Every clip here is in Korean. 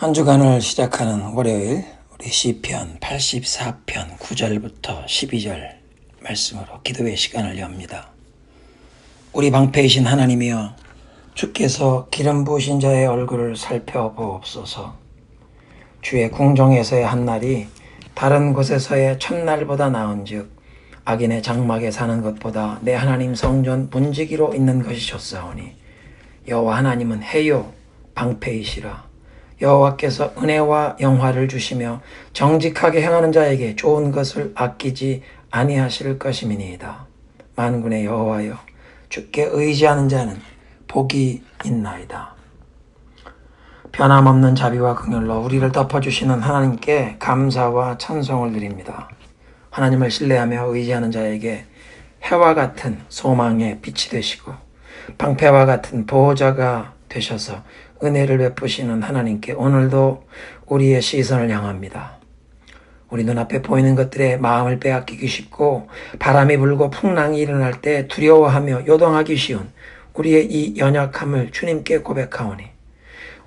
한 주간을 시작하는 월요일 우리 시편 84편 9절부터 12절 말씀으로 기도의 시간을 엽니다. 우리 방패이신 하나님이여, 주께서 기름 부으신 자의 얼굴을 살펴보옵소서. 주의 궁정에서의 한날이 다른 곳에서의 첫날보다 나은즉 악인의 장막에 사는 것보다 내 하나님 성전 문지기로 있는 것이 좋사오니, 여호와 하나님은 해요 방패이시라. 여호와께서 은혜와 영화를 주시며 정직하게 행하는 자에게 좋은 것을 아끼지 아니하실 것임이니이다. 만군의 여호와여, 주께 의지하는 자는 복이 있나이다. 변함없는 자비와 긍휼로 우리를 덮어주시는 하나님께 감사와 찬송을 드립니다. 하나님을 신뢰하며 의지하는 자에게 해와 같은 소망의 빛이 되시고 방패와 같은 보호자가 되셔서 은혜를 베푸시는 하나님께 오늘도 우리의 시선을 향합니다. 우리 눈앞에 보이는 것들에 마음을 빼앗기기 쉽고 바람이 불고 풍랑이 일어날 때 두려워하며 요동하기 쉬운 우리의 이 연약함을 주님께 고백하오니,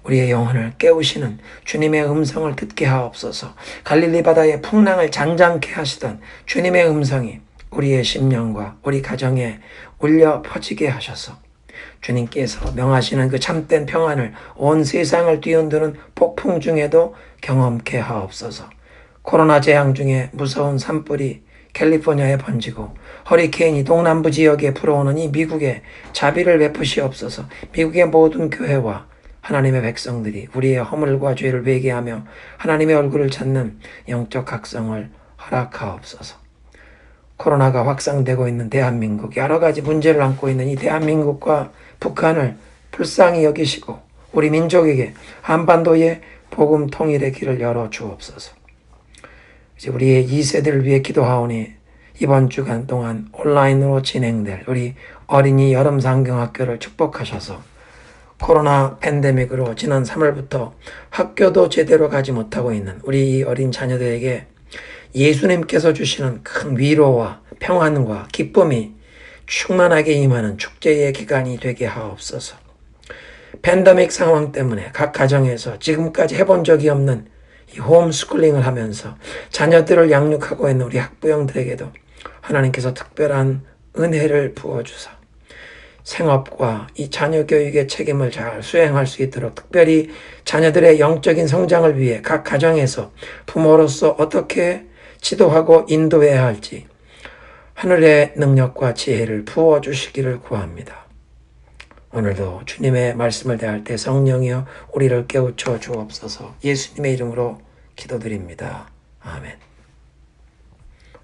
우리의 영혼을 깨우시는 주님의 음성을 듣게 하옵소서. 갈릴리 바다의 풍랑을 잔잔케 하시던 주님의 음성이 우리의 심령과 우리 가정에 울려 퍼지게 하셔서 주님께서 명하시는 그 참된 평안을 온 세상을 뒤흔드는 폭풍 중에도 경험케 하옵소서. 코로나 재앙 중에 무서운 산불이 캘리포니아에 번지고 허리케인이 동남부 지역에 불어오는 이 미국에 자비를 베푸시옵소서. 미국의 모든 교회와 하나님의 백성들이 우리의 허물과 죄를 회개하며 하나님의 얼굴을 찾는 영적 각성을 허락하옵소서. 코로나가 확산되고 있는 대한민국, 여러 가지 문제를 안고 있는 이 대한민국과 북한을 불쌍히 여기시고 우리 민족에게 한반도의 복음 통일의 길을 열어 주옵소서. 이제 우리의 2세대를 위해 기도하오니, 이번 주간 동안 온라인으로 진행될 우리 어린이 여름 상경학교를 축복하셔서 코로나 팬데믹으로 지난 3월부터 학교도 제대로 가지 못하고 있는 우리 이 어린 자녀들에게 예수님께서 주시는 큰 위로와 평안과 기쁨이 충만하게 임하는 축제의 기간이 되게 하옵소서. 팬데믹 상황 때문에 각 가정에서 지금까지 해본 적이 없는 이 홈스쿨링을 하면서 자녀들을 양육하고 있는 우리 학부형들에게도 하나님께서 특별한 은혜를 부어주사 생업과 이 자녀 교육의 책임을 잘 수행할 수 있도록, 특별히 자녀들의 영적인 성장을 위해 각 가정에서 부모로서 어떻게 지도하고 인도해야 할지 하늘의 능력과 지혜를 부어주시기를 구합니다. 오늘도 주님의 말씀을 대할 때 성령이여 우리를 깨우쳐 주옵소서. 예수님의 이름으로 기도드립니다. 아멘.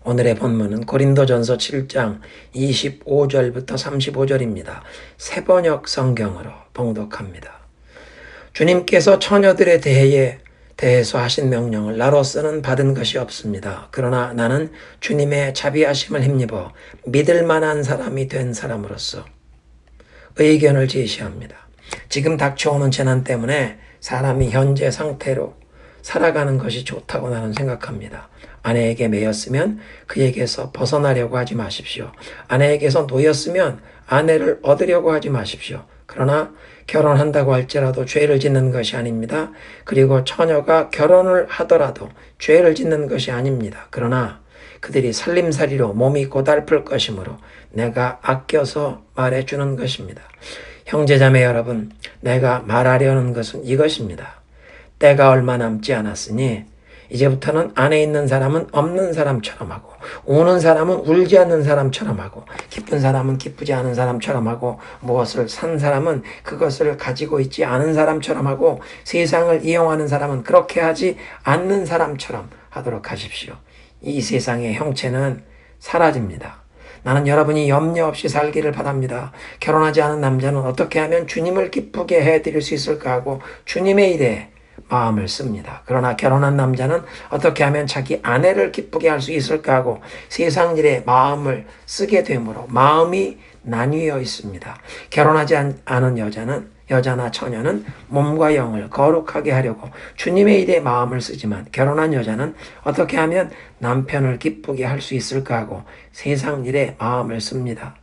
오늘의 본문은 고린도전서 7장 25절부터 35절입니다. 새번역 성경으로 봉독합니다. 주님께서 처녀들에 대해서 하신 명령을 나로서는 받은 것이 없습니다. 그러나 나는 주님의 자비하심을 힘입어 믿을 만한 사람이 된 사람으로서 의견을 제시합니다. 지금 닥쳐오는 재난 때문에 사람이 현재 상태로 살아가는 것이 좋다고 나는 생각합니다. 아내에게 매였으면 그에게서 벗어나려고 하지 마십시오. 아내에게서 놓였으면 아내를 얻으려고 하지 마십시오. 그러나 결혼한다고 할지라도 죄를 짓는 것이 아닙니다. 그리고 처녀가 결혼을 하더라도 죄를 짓는 것이 아닙니다. 그러나 그들이 살림살이로 몸이 고달플 것이므로 내가 아껴서 말해주는 것입니다. 형제자매 여러분, 내가 말하려는 것은 이것입니다. 때가 얼마 남지 않았으니 이제부터는 안에 있는 사람은 없는 사람처럼 하고, 우는 사람은 울지 않는 사람처럼 하고, 기쁜 사람은 기쁘지 않은 사람처럼 하고, 무엇을 산 사람은 그것을 가지고 있지 않은 사람처럼 하고, 세상을 이용하는 사람은 그렇게 하지 않는 사람처럼 하도록 하십시오. 이 세상의 형체는 사라집니다. 나는 여러분이 염려 없이 살기를 바랍니다. 결혼하지 않은 남자는 어떻게 하면 주님을 기쁘게 해드릴 수 있을까 하고 주님의 일에 마음을 씁니다. 그러나 결혼한 남자는 어떻게 하면 자기 아내를 기쁘게 할 수 있을까 하고 세상 일에 마음을 쓰게 되므로 마음이 나뉘어 있습니다. 결혼하지 않은 여자나 처녀는 몸과 영을 거룩하게 하려고 주님의 일에 마음을 쓰지만, 결혼한 여자는 어떻게 하면 남편을 기쁘게 할 수 있을까 하고 세상 일에 마음을 씁니다.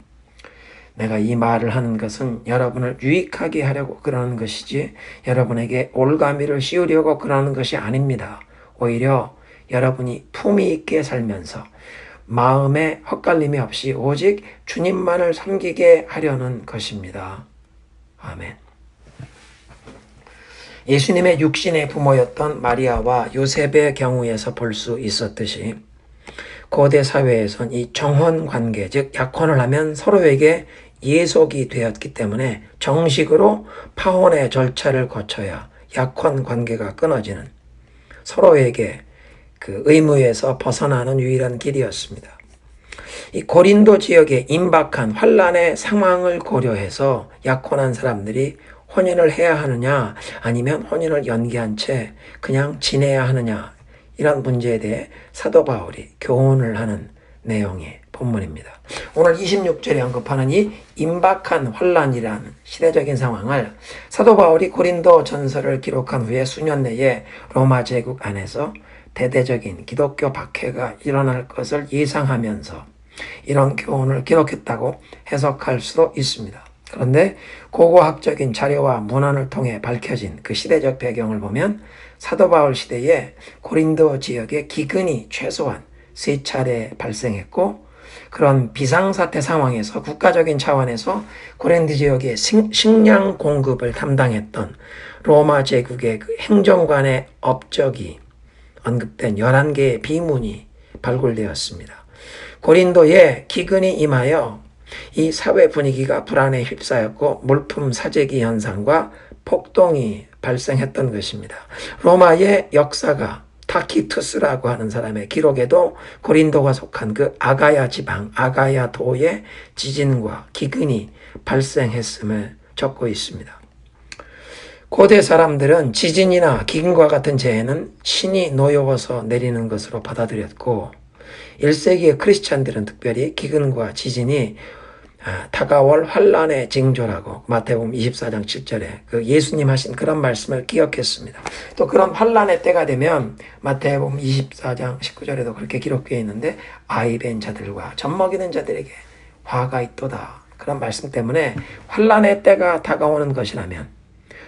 내가 이 말을 하는 것은 여러분을 유익하게 하려고 그러는 것이지 여러분에게 올가미를 씌우려고 그러는 것이 아닙니다. 오히려 여러분이 품위 있게 살면서 마음에 헛갈림이 없이 오직 주님만을 섬기게 하려는 것입니다. 아멘. 예수님의 육신의 부모였던 마리아와 요셉의 경우에서 볼 수 있었듯이 고대 사회에선 이 정혼 관계, 즉 약혼을 하면 서로에게 예속이 되었기 때문에 정식으로 파혼의 절차를 거쳐야 약혼 관계가 끊어지는 서로에게 그 의무에서 벗어나는 유일한 길이었습니다. 이 고린도 지역의 임박한 환란의 상황을 고려해서 약혼한 사람들이 혼인을 해야 하느냐 아니면 혼인을 연기한 채 그냥 지내야 하느냐 이런 문제에 대해 사도 바울이 교훈을 하는 내용의 본문입니다. 오늘 26절에 언급하는 이 임박한 환란이라는 시대적인 상황을 사도 바울이 고린도 전서를 기록한 후에 수년 내에 로마 제국 안에서 대대적인 기독교 박해가 일어날 것을 예상하면서 이런 교훈을 기록했다고 해석할 수도 있습니다. 그런데 고고학적인 자료와 문헌을 통해 밝혀진 그 시대적 배경을 보면 사도 바울 시대에 고린도 지역에 기근이 최소한 3차례 발생했고 그런 비상사태 상황에서 국가적인 차원에서 고린도 지역의 식량 공급을 담당했던 로마 제국의 그 행정관의 업적이 언급된 11개의 비문이 발굴되었습니다. 고린도에 기근이 임하여 이 사회 분위기가 불안에 휩싸였고 물품 사재기 현상과 폭동이 발생했던 것입니다. 로마의 역사가 타키투스라고 하는 사람의 기록에도 고린도가 속한 그 아가야 지방, 아가야 도의 지진과 기근이 발생했음을 적고 있습니다. 고대 사람들은 지진이나 기근과 같은 재해는 신이 노여워서 내리는 것으로 받아들였고 1세기의 크리스찬들은 특별히 기근과 지진이 다가올 환란의 징조라고 마태복음 24장 7절에 그 예수님 하신 그런 말씀을 기억했습니다. 또 그런 환란의 때가 되면 마태복음 24장 19절에도 그렇게 기록되어 있는데 아이벤 자들과 젖먹이는 자들에게 화가 있도다. 그런 말씀 때문에 환란의 때가 다가오는 것이라면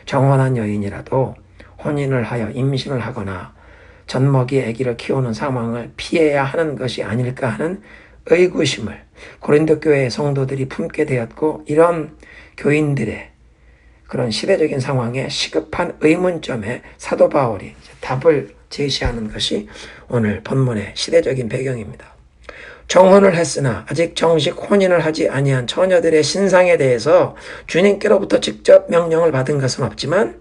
정혼한 여인이라도 혼인을 하여 임신을 하거나 젖먹이 아기를 키우는 상황을 피해야 하는 것이 아닐까 하는 의구심을 고린도 교회의 성도들이 품게 되었고 이런 교인들의 그런 시대적인 상황에 시급한 의문점에 사도 바울이 답을 제시하는 것이 오늘 본문의 시대적인 배경입니다. 정혼을 했으나 아직 정식 혼인을 하지 아니한 처녀들의 신상에 대해서 주님께로부터 직접 명령을 받은 것은 없지만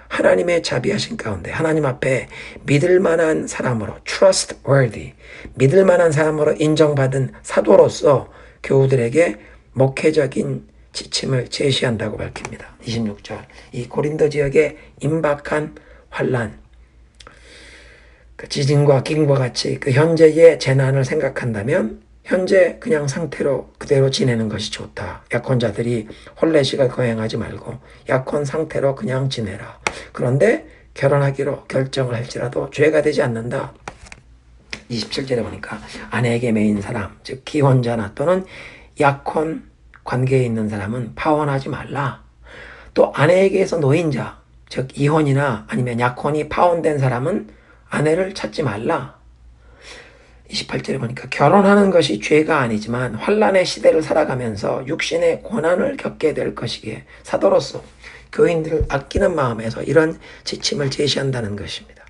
하나님의 자비하신 가운데 하나님 앞에 믿을 만한 사람으로 trustworthy, 믿을 만한 사람으로 인정받은 사도로서 교우들에게 목회적인 지침을 제시한다고 밝힙니다. 26절 이 고린도 지역의 임박한 환란, 그 지진과 기근과 같이 그 현재의 재난을 생각한다면 현재 그냥 상태로 그대로 지내는 것이 좋다. 약혼자들이 혼례식을 거행하지 말고 약혼 상태로 그냥 지내라. 그런데 결혼하기로 결정을 할지라도 죄가 되지 않는다. 27절에 보니까 아내에게 매인 사람, 즉 기혼자나 또는 약혼 관계에 있는 사람은 파혼하지 말라. 또 아내에게서 노인자, 즉 이혼이나 아니면 약혼이 파혼된 사람은 아내를 찾지 말라. 28절에 보니까 결혼하는 것이 죄가 아니지만 환란의 시대를 살아가면서 육신의 고난을 겪게 될 것이기에 사도로서 교인들을 아끼는 마음에서 이런 지침을 제시한다는 것입니다.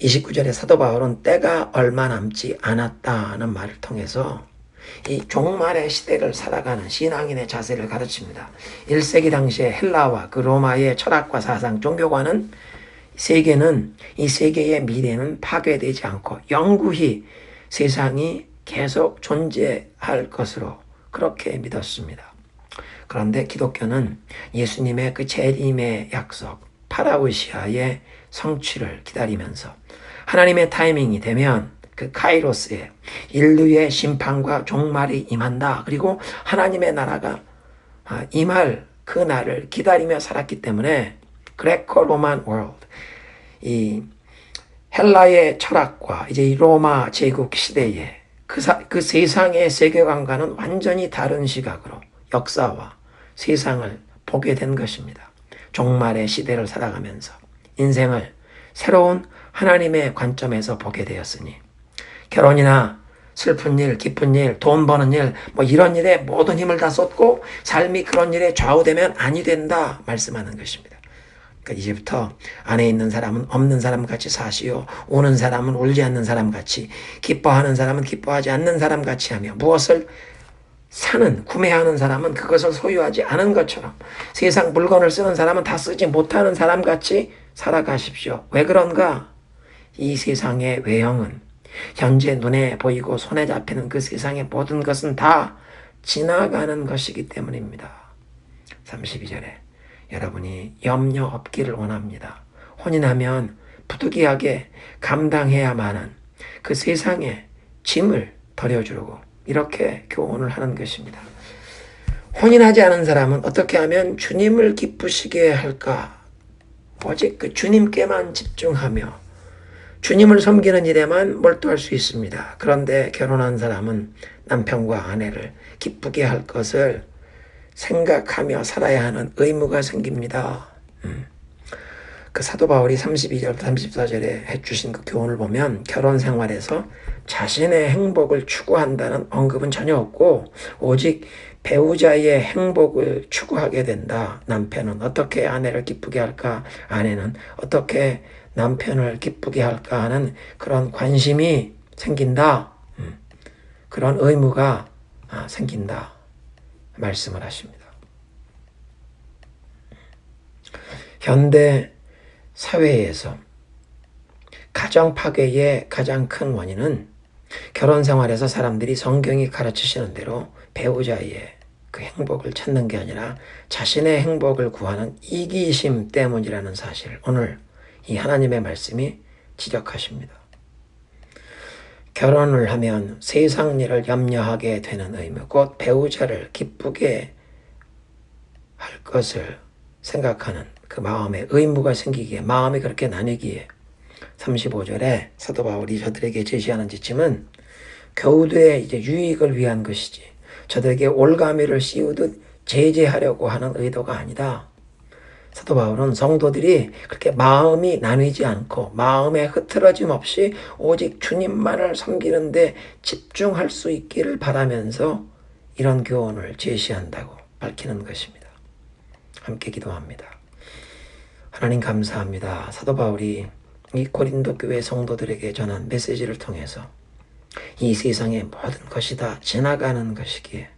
29절에 사도 바울은 때가 얼마 남지 않았다는 말을 통해서 이 종말의 시대를 살아가는 신앙인의 자세를 가르칩니다. 1세기 당시에 헬라와 그 로마의 철학과 사상, 종교관은 세계는 이 세계의 미래는 파괴되지 않고 영구히 세상이 계속 존재할 것으로 그렇게 믿었습니다. 그런데 기독교는 예수님의 그 재림의 약속, 파라우시아의 성취를 기다리면서 하나님의 타이밍이 되면 그 카이로스의 인류의 심판과 종말이 임한다. 그리고 하나님의 나라가 임할 그 날을 기다리며 살았기 때문에 그레코 로만 월드, 이 헬라의 철학과 이제 이 로마 제국 시대에 그 세상의 세계관과는 완전히 다른 시각으로 역사와 세상을 보게 된 것입니다. 종말의 시대를 살아가면서 인생을 새로운 하나님의 관점에서 보게 되었으니 결혼이나 슬픈 일, 기쁜 일, 돈 버는 일, 이런 일에 모든 힘을 다 쏟고 삶이 그런 일에 좌우되면 아니 된다 말씀하는 것입니다. 그러니까 이제부터 안에 있는 사람은 없는 사람 같이 사시오. 우는 사람은 울지 않는 사람 같이, 기뻐하는 사람은 기뻐하지 않는 사람 같이 하며 무엇을 구매하는 사람은 그것을 소유하지 않은 것처럼 세상 물건을 쓰는 사람은 다 쓰지 못하는 사람 같이 살아가십시오. 왜 그런가? 이 세상의 외형은 현재 눈에 보이고 손에 잡히는 그 세상의 모든 것은 다 지나가는 것이기 때문입니다. 32절에 여러분이 염려 없기를 원합니다. 혼인하면 부득이하게 감당해야만 하는 그 세상의 짐을 덜어주려고 이렇게 교훈을 하는 것입니다. 혼인하지 않은 사람은 어떻게 하면 주님을 기쁘시게 할까? 오직 그 주님께만 집중하며 주님을 섬기는 일에만 몰두할 수 있습니다. 그런데 결혼한 사람은 남편과 아내를 기쁘게 할 것을 생각하며 살아야 하는 의무가 생깁니다. 그 사도 바울이 32절부터 34절에 해주신 그 교훈을 보면 결혼 생활에서 자신의 행복을 추구한다는 언급은 전혀 없고 오직 배우자의 행복을 추구하게 된다. 남편은 어떻게 아내를 기쁘게 할까? 아내는 어떻게 남편을 기쁘게 할까 하는 그런 관심이 생긴다. 그런 의무가 생긴다. 말씀을 하십니다. 현대 사회에서 가정 파괴의 가장 큰 원인은 결혼 생활에서 사람들이 성경이 가르치시는 대로 배우자의 그 행복을 찾는 게 아니라 자신의 행복을 구하는 이기심 때문이라는 사실을 오늘 이 하나님의 말씀이 지적하십니다. 결혼을 하면 세상 일을 염려하게 되는 의무, 곧 배우자를 기쁘게 할 것을 생각하는 그 마음에 의무가 생기기에, 마음이 그렇게 나뉘기에 35절에 사도 바울이 저들에게 제시하는 지침은 겨우도의 유익을 위한 것이지 저들에게 올가미를 씌우듯 제재하려고 하는 의도가 아니다. 사도 바울은 성도들이 그렇게 마음이 나뉘지 않고 마음에 흐트러짐 없이 오직 주님만을 섬기는데 집중할 수 있기를 바라면서 이런 교훈을 제시한다고 밝히는 것입니다. 함께 기도합니다. 하나님 감사합니다. 사도 바울이 이 고린도 교회 성도들에게 전한 메시지를 통해서 이 세상의 모든 것이 다 지나가는 것이기에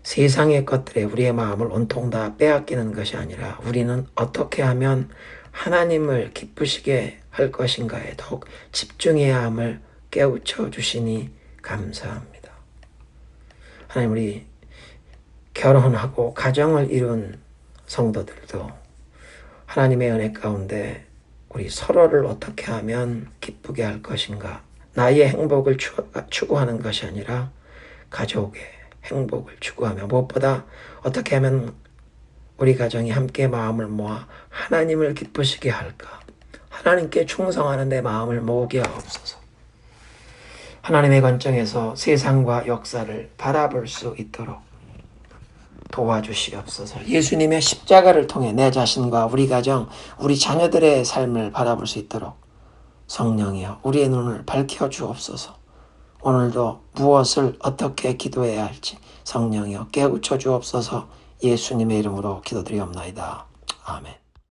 세상의 것들에 우리의 마음을 온통 다 빼앗기는 것이 아니라 우리는 어떻게 하면 하나님을 기쁘시게 할 것인가에 더욱 집중해야 함을 깨우쳐 주시니 감사합니다. 하나님, 우리 결혼하고 가정을 이룬 성도들도 하나님의 은혜 가운데 우리 서로를 어떻게 하면 기쁘게 할 것인가, 나의 행복을 추구하는 것이 아니라 가족의 행복을 추구하며 무엇보다 어떻게 하면 우리 가정이 함께 마음을 모아 하나님을 기쁘시게 할까, 하나님께 충성하는 내 마음을 모으게 하옵소서. 하나님의 관점에서 세상과 역사를 바라볼 수 있도록 도와주시옵소서. 예수님의 십자가를 통해 내 자신과 우리 가정, 우리 자녀들의 삶을 바라볼 수 있도록 성령이여 우리의 눈을 밝혀주옵소서. 오늘도 무엇을 어떻게 기도해야 할지 성령이여 깨우쳐 주옵소서. 예수님의 이름으로 기도드리옵나이다. 아멘.